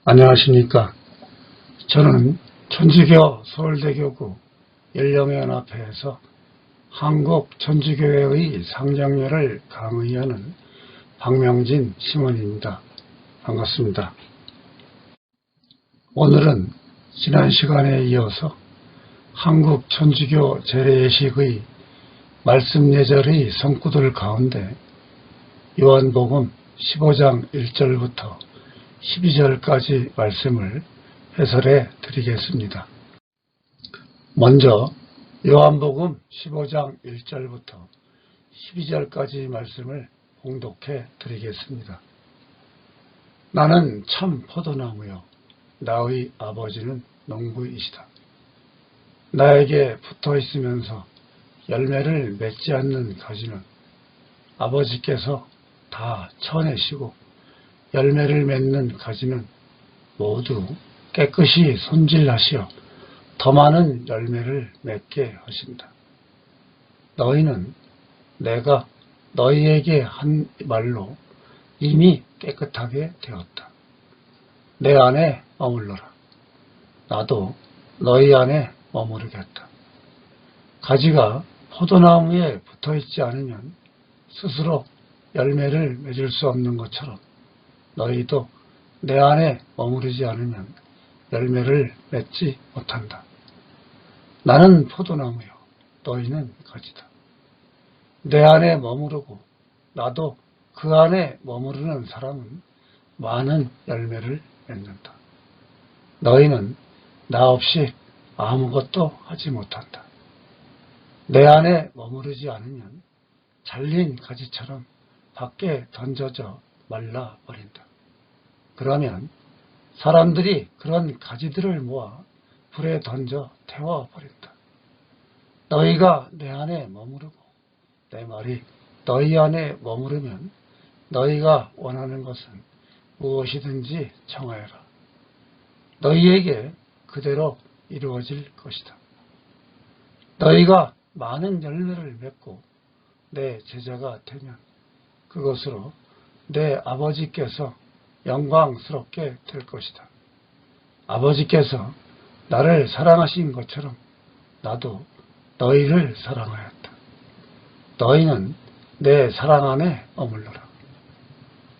안녕하십니까. 저는 천주교 서울대교구 연령연합회에서 한국천주교회의 상장료를 강의하는 박명진 심원입니다. 반갑습니다. 오늘은 지난 시간에 이어서 한국천주교 재래예식의 말씀 예절의 성구들 가운데 요한복음 15장 1절부터 12절까지 말씀을 해설해 드리겠습니다. 먼저 요한복음 15장 1절부터 12절까지 말씀을 봉독해 드리겠습니다. 나는 참 포도나무요 나의 아버지는 농부이시다. 나에게 붙어 있으면서 열매를 맺지 않는 가지는 아버지께서 다 쳐내시고 열매를 맺는 가지는 모두 깨끗이 손질하시어 더 많은 열매를 맺게 하신다. 너희는 내가 너희에게 한 말로 이미 깨끗하게 되었다. 내 안에 머물러라. 나도 너희 안에 머무르겠다. 가지가 포도나무에 붙어있지 않으면 스스로 열매를 맺을 수 없는 것처럼 너희도 내 안에 머무르지 않으면 열매를 맺지 못한다. 나는 포도나무요 너희는 가지다. 내 안에 머무르고 나도 그 안에 머무르는 사람은 많은 열매를 맺는다. 너희는 나 없이 아무것도 하지 못한다. 내 안에 머무르지 않으면 잘린 가지처럼 밖에 던져져 말라버린다. 그러면 사람들이 그런 가지들을 모아 불에 던져 태워버린다. 너희가 내 안에 머무르고 내 말이 너희 안에 머무르면 너희가 원하는 것은 무엇이든지 청하여라. 너희에게 그대로 이루어질 것이다. 너희가 많은 열매를 맺고 내 제자가 되면 그것으로 내 아버지께서 영광스럽게 될 것이다. 아버지께서 나를 사랑하신 것처럼 나도 너희를 사랑하였다. 너희는 내 사랑 안에 머물러라.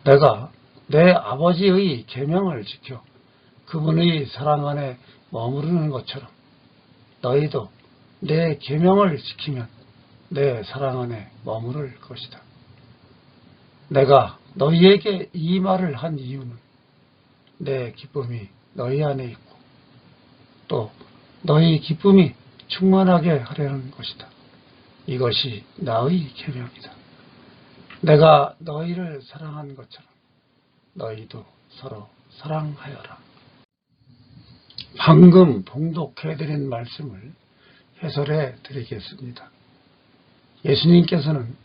내가 내 아버지의 계명을 지켜 그분의 사랑 안에 머무르는 것처럼 너희도 내 계명을 지키면 내 사랑 안에 머무를 것이다. 내가 너희에게 이 말을 한 이유는 내 기쁨이 너희 안에 있고 또 너희 기쁨이 충만하게 하려는 것이다. 이것이 나의 계명이다. 내가 너희를 사랑한 것처럼 너희도 서로 사랑하여라. 방금 봉독해드린 말씀을 해설해 드리겠습니다. 예수님께서는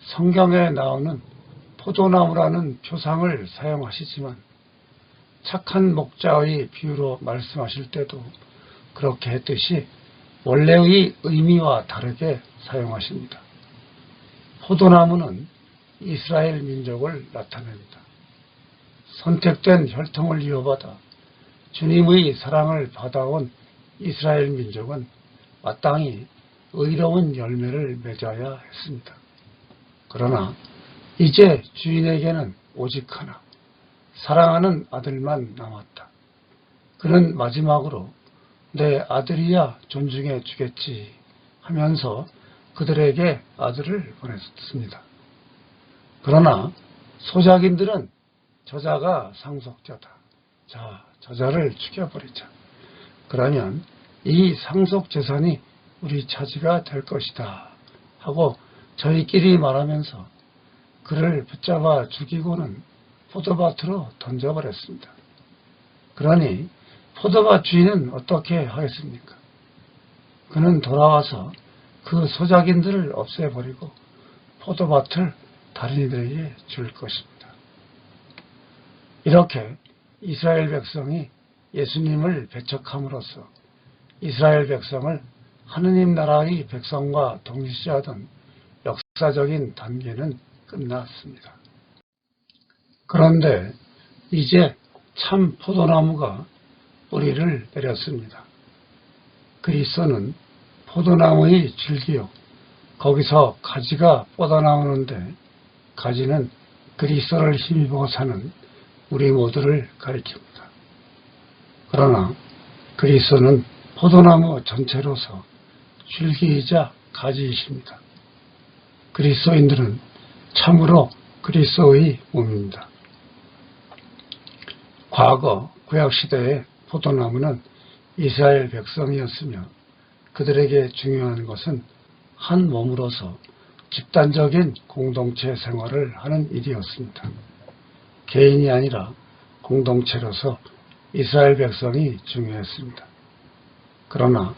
성경에 나오는 포도나무라는 표상을 사용하시지만 착한 목자의 비유로 말씀하실 때도 그렇게 했듯이 원래의 의미와 다르게 사용하십니다. 포도나무는 이스라엘 민족을 나타냅니다. 선택된 혈통을 이어받아 주님의 사랑을 받아온 이스라엘 민족은 마땅히 의로운 열매를 맺어야 했습니다. 그러나 이제 주인에게는 오직 하나, 사랑하는 아들만 남았다. 그는 마지막으로 내 아들이야 존중해 주겠지 하면서 그들에게 아들을 보냈습니다. 그러나 소작인들은 저자가 상속자다. 자, 저자를 죽여버리자. 그러면 이 상속재산이 우리 차지가 될 것이다 하고 저희끼리 말하면서 그를 붙잡아 죽이고는 포도밭으로 던져버렸습니다. 그러니 포도밭 주인은 어떻게 하겠습니까? 그는 돌아와서 그 소작인들을 없애버리고 포도밭을 다른 이들에게 줄 것입니다. 이렇게 이스라엘 백성이 예수님을 배척함으로써 이스라엘 백성을 하느님 나라의 백성과 동시하던 역사적인 단계는 끝났습니다. 그런데 이제 참 포도나무가 뿌리를 내렸습니다. 그리스도는 포도나무의 줄기요. 거기서 가지가 뻗어나오는데 가지는 그리스도를 힘입어 사는 우리 모두를 가리킵니다. 그러나 그리스도는 포도나무 전체로서 줄기이자 가지이십니다. 그리스도인들은 참으로 그리스도의 몸입니다. 과거 구약시대의 포도나무는 이스라엘 백성이었으며 그들에게 중요한 것은 한 몸으로서 집단적인 공동체 생활을 하는 일이었습니다. 개인이 아니라 공동체로서 이스라엘 백성이 중요했습니다. 그러나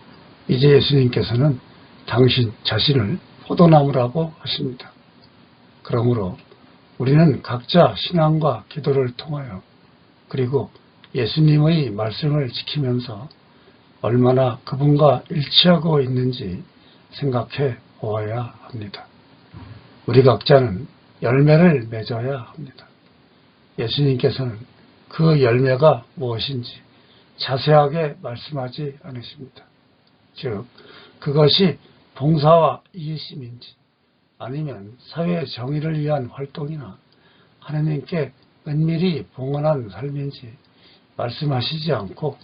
이제 예수님께서는 당신 자신을 포도나무라고 하십니다. 그러므로 우리는 각자 신앙과 기도를 통하여 그리고 예수님의 말씀을 지키면서 얼마나 그분과 일치하고 있는지 생각해 보아야 합니다. 우리 각자는 열매를 맺어야 합니다. 예수님께서는 그 열매가 무엇인지 자세하게 말씀하지 않으십니다. 즉, 그것이 봉사와 이기심인지 아니면 사회 정의를 위한 활동이나 하나님께 은밀히 봉헌한 삶인지 말씀하시지 않고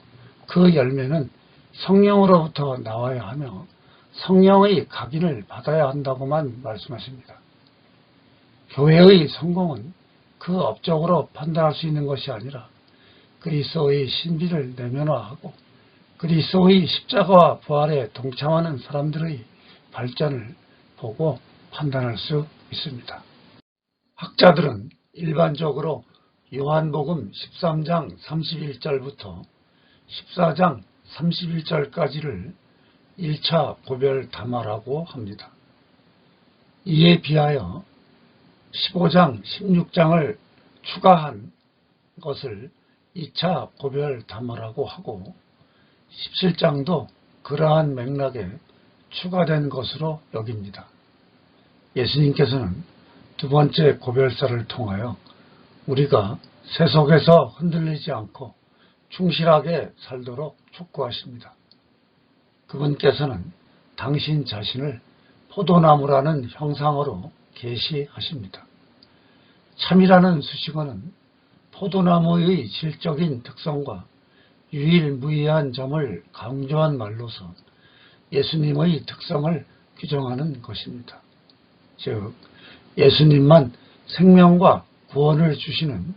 그 열매는 성령으로부터 나와야 하며 성령의 각인을 받아야 한다고만 말씀하십니다. 교회의 성공은 그 업적으로 판단할 수 있는 것이 아니라 그리스도의 신비를 내면화하고 그리스도의 십자가와 부활에 동참하는 사람들의 발전을 보고 판단할 수 있습니다. 학자들은 일반적으로 요한복음 13장 31절부터 14장 31절까지를 1차 고별 담화라고 합니다. 이에 비하여 15장, 16장을 추가한 것을 2차 고별 담화라고 하고 17장도 그러한 맥락에 추가된 것으로 여깁니다. 예수님께서는 두 번째 고별사를 통하여 우리가 세속에서 흔들리지 않고 충실하게 살도록 촉구하십니다. 그분께서는 당신 자신을 포도나무라는 형상으로 계시하십니다. 참이라는 수식어는 포도나무의 질적인 특성과 유일무이한 점을 강조한 말로서 예수님의 특성을 규정하는 것입니다. 즉, 예수님만 생명과 구원을 주시는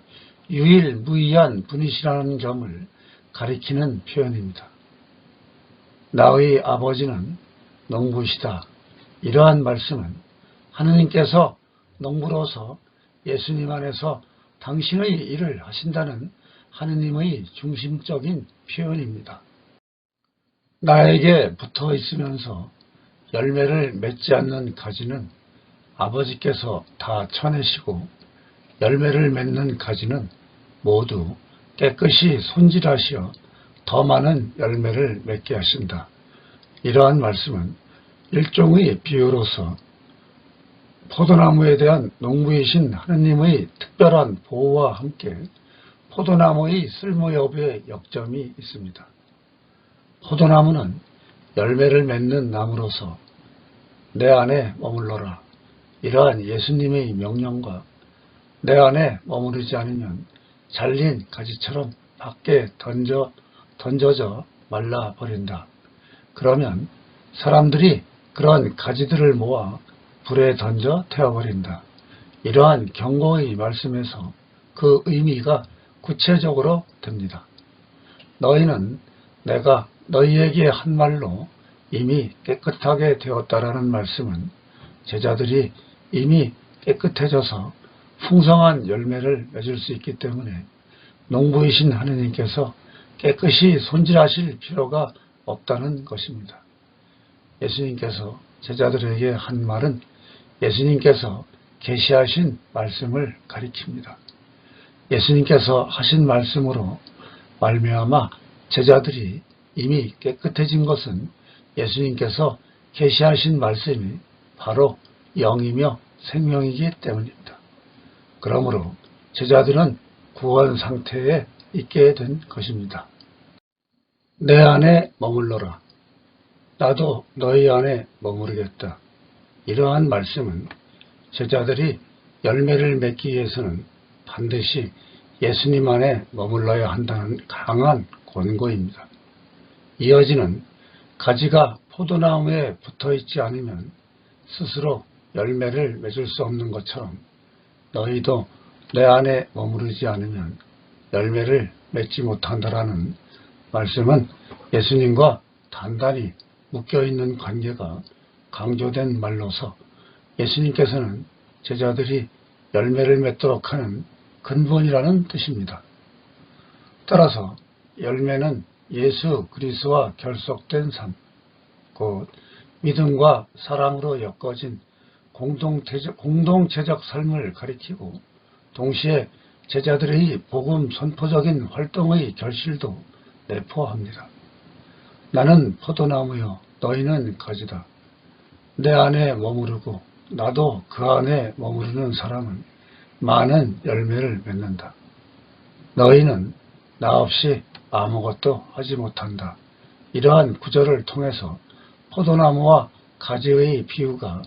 유일무이한 분이시라는 점을 가리키는 표현입니다. 나의 아버지는 농부시다. 이러한 말씀은 하느님께서 농부로서 예수님 안에서 당신의 일을 하신다는 하느님의 중심적인 표현입니다. 나에게 붙어 있으면서 열매를 맺지 않는 가지는 아버지께서 다 쳐내시고 열매를 맺는 가지는 모두 깨끗이 손질하시어 더 많은 열매를 맺게 하신다. 이러한 말씀은 일종의 비유로서 포도나무에 대한 농부이신 하느님의 특별한 보호와 함께 포도나무의 쓸모 여부에 역점이 있습니다. 포도나무는 열매를 맺는 나무로서 내 안에 머물러라. 이러한 예수님의 명령과 내 안에 머무르지 않으면 잘린 가지처럼 밖에 던져져 말라버린다. 그러면 사람들이 그런 가지들을 모아 불에 던져 태워버린다. 이러한 경고의 말씀에서 그 의미가 구체적으로 됩니다. 너희는 내가 너희에게 한 말로 이미 깨끗하게 되었다라는 말씀은 제자들이 이미 깨끗해져서 풍성한 열매를 맺을 수 있기 때문에 농부이신 하느님께서 깨끗이 손질하실 필요가 없다는 것입니다. 예수님께서 제자들에게 한 말은 예수님께서 계시하신 말씀을 가리킵니다. 예수님께서 하신 말씀으로 말미암아 제자들이 이미 깨끗해진 것은 예수님께서 계시하신 말씀이 바로 영이며 생명이기 때문입니다. 그러므로 제자들은 구원 상태에 있게 된 것입니다. 내 안에 머물러라. 나도 너희 안에 머무르겠다. 이러한 말씀은 제자들이 열매를 맺기 위해서는 반드시 예수님 안에 머물러야 한다는 강한 권고입니다. 이어지는 가지가 포도나무에 붙어있지 않으면 스스로 열매를 맺을 수 없는 것처럼 너희도 내 안에 머무르지 않으면 열매를 맺지 못한다라는 말씀은 예수님과 단단히 묶여있는 관계가 강조된 말로서 예수님께서는 제자들이 열매를 맺도록 하는 근본이라는 뜻입니다. 따라서 열매는 예수 그리스도와 결속된 삶, 곧 믿음과 사랑으로 엮어진 공동체적 삶을 가리키고 동시에 제자들의 복음 선포적인 활동의 결실도 내포합니다. 나는 포도나무요 너희는 가지다. 내 안에 머무르고 나도 그 안에 머무르는 사람은 많은 열매를 맺는다. 너희는 나 없이 아무것도 하지 못한다. 이러한 구절을 통해서 포도나무와 가지의 비유가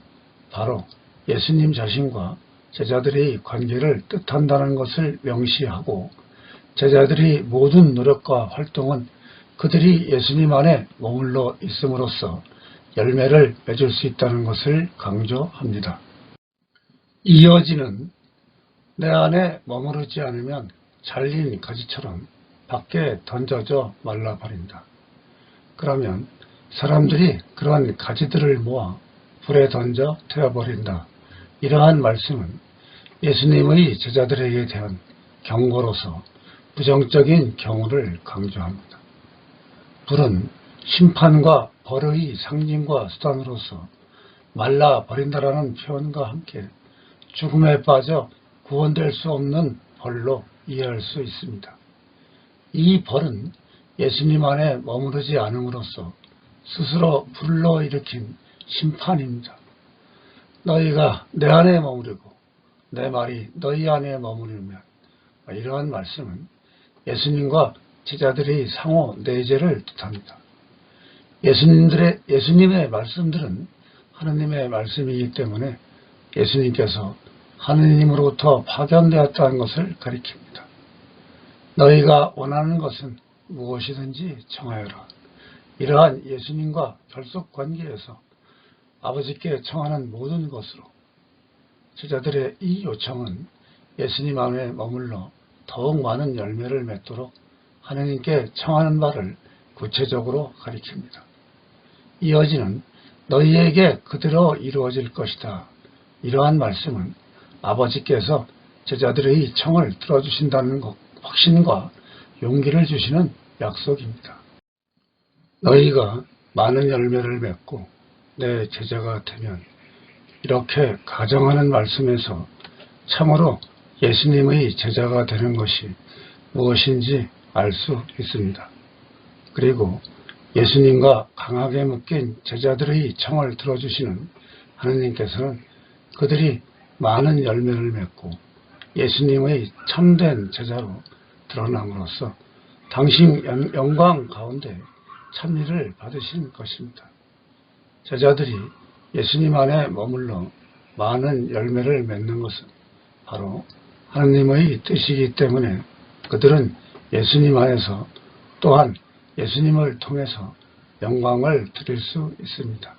바로 예수님 자신과 제자들의 관계를 뜻한다는 것을 명시하고 제자들의 모든 노력과 활동은 그들이 예수님 안에 머물러 있음으로써 열매를 맺을 수 있다는 것을 강조합니다. 이어지는 내 안에 머무르지 않으면 잘린 가지처럼 밖에 던져져 말라버린다. 그러면 사람들이 그런 가지들을 모아 불에 던져 태워버린다. 이러한 말씀은 예수님의 제자들에게 대한 경고로서 부정적인 경우를 강조합니다. 불은 심판과 벌의 상징과 수단으로서 말라버린다라는 표현과 함께 죽음에 빠져 구원될 수 없는 벌로 이해할 수 있습니다. 이 벌은 예수님 안에 머무르지 않음으로써 스스로 불러 일으킨 심판입니다. 너희가 내 안에 머무르고 내 말이 너희 안에 머무르면, 이러한 말씀은 예수님과 제자들의 상호 내재를 뜻합니다. 예수님의 말씀들은 하느님의 말씀이기 때문에 예수님께서 하느님으로부터 파견되었다는 것을 가리킵니다. 너희가 원하는 것은 무엇이든지 청하여라. 이러한 예수님과 결속 관계에서 아버지께 청하는 모든 것으로 제자들의 이 요청은 예수님 안에 머물러 더욱 많은 열매를 맺도록 하느님께 청하는 바를 구체적으로 가리킵니다. 이어지는 너희에게 그대로 이루어질 것이다. 이러한 말씀은 아버지께서 제자들의 청을 들어주신다는 확신과 용기를 주시는 약속입니다. 너희가 많은 열매를 맺고 내 제자가 되면, 이렇게 가정하는 말씀에서 참으로 예수님의 제자가 되는 것이 무엇인지 알 수 있습니다. 그리고 예수님과 강하게 묶인 제자들의 청을 들어주시는 하느님께서는 그들이 많은 열매를 맺고 예수님의 참된 제자로 드러남으로써 당신 영광 가운데 찬미를 받으신 것입니다. 제자들이 예수님 안에 머물러 많은 열매를 맺는 것은 바로 하느님의 뜻이기 때문에 그들은 예수님 안에서 또한 예수님을 통해서 영광을 드릴 수 있습니다.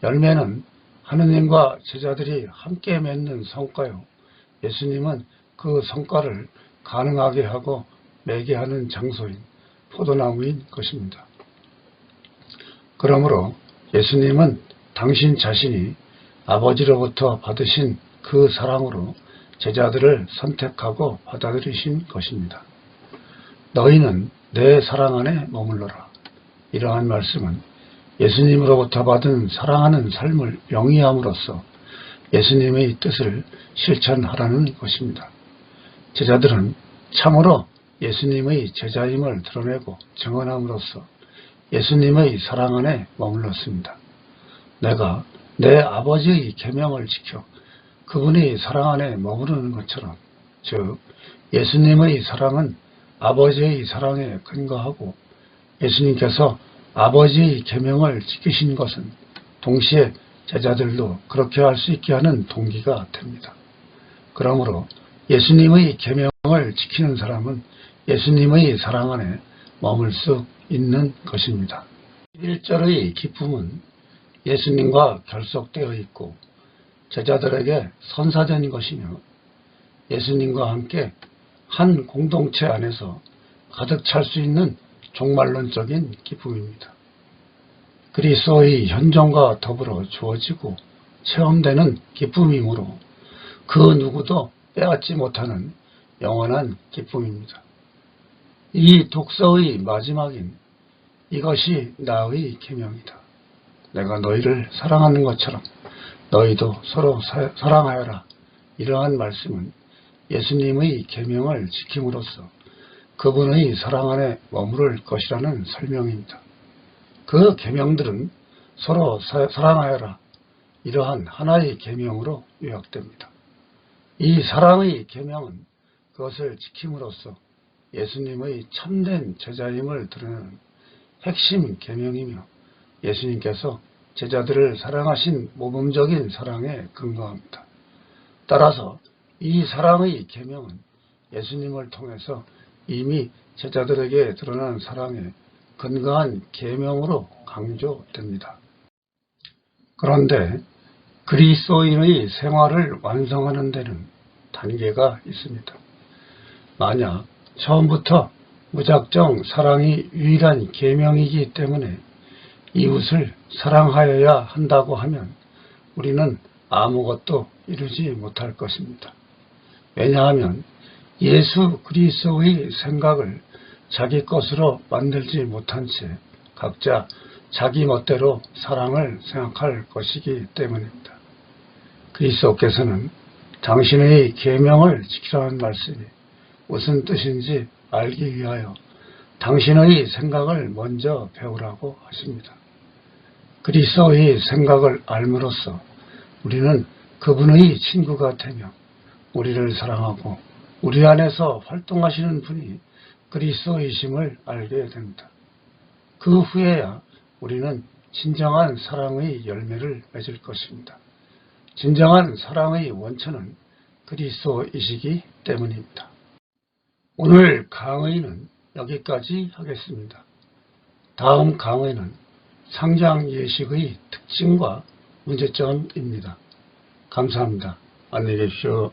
열매는 하느님과 제자들이 함께 맺는 성과요, 예수님은 그 성과를 가능하게 하고 매게 하는 장소인 포도나무인 것입니다. 그러므로 예수님은 당신 자신이 아버지로부터 받으신 그 사랑으로 제자들을 선택하고 받아들이신 것입니다. 너희는 내 사랑 안에 머물러라. 이러한 말씀은 예수님으로부터 받은 사랑하는 삶을 영위함으로써 예수님의 뜻을 실천하라는 것입니다. 제자들은 참으로 예수님의 제자임을 드러내고 증언함으로써 예수님의 사랑 안에 머물렀습니다. 내가 내 아버지의 계명을 지켜 그분의 사랑 안에 머무르는 것처럼, 즉 예수님의 사랑은 아버지의 사랑에 근거하고 예수님께서 아버지의 계명을 지키신 것은 동시에 제자들도 그렇게 할 수 있게 하는 동기가 됩니다. 그러므로 예수님의 계명을 지키는 사람은 예수님의 사랑 안에 머물 수 있는 것입니다. 1절의 기쁨은 예수님과 결속되어 있고 제자들에게 선사된 것이며 예수님과 함께 한 공동체 안에서 가득 찰 수 있는 종말론적인 기쁨입니다. 그리스도의 현존과 더불어 주어지고 체험되는 기쁨이므로 그 누구도 빼앗지 못하는 영원한 기쁨입니다. 이 독서의 마지막인 이것이 나의 계명이다. 내가 너희를 사랑하는 것처럼 너희도 서로 사랑하여라. 이러한 말씀은 예수님의 계명을 지킴으로써 그분의 사랑 안에 머무를 것이라는 설명입니다. 그 계명들은 서로 사랑하여라. 이러한 하나의 계명으로 요약됩니다. 이 사랑의 계명은 그것을 지킴으로써 예수님의 참된 제자임을 드러내는 핵심 계명이며 예수님께서 제자들을 사랑하신 모범적인 사랑에 근거합니다. 따라서 이 사랑의 계명은 예수님을 통해서 이미 제자들에게 드러난 사랑에 근거한 계명으로 강조됩니다. 그런데 그리스도인의 생활을 완성하는 데는 단계가 있습니다. 만약 처음부터 무작정 사랑이 유일한 계명이기 때문에 이웃을 사랑하여야 한다고 하면 우리는 아무것도 이루지 못할 것입니다. 왜냐하면 예수 그리스도의 생각을 자기 것으로 만들지 못한 채 각자 자기 멋대로 사랑을 생각할 것이기 때문입니다. 그리스도께서는 당신의 계명을 지키라는 말씀이 무슨 뜻인지 알기 위하여 당신의 생각을 먼저 배우라고 하십니다. 그리스도의 생각을 알므로써 우리는 그분의 친구가 되며 우리를 사랑하고 우리 안에서 활동하시는 분이 그리스도이심을 알게 됩니다. 그 후에야 우리는 진정한 사랑의 열매를 맺을 것입니다. 진정한 사랑의 원천은 그리스도이시기 때문입니다. 오늘 강의는 여기까지 하겠습니다. 다음 강의는 상장 예식의 특징과 문제점입니다. 감사합니다. 안녕히 계십시오.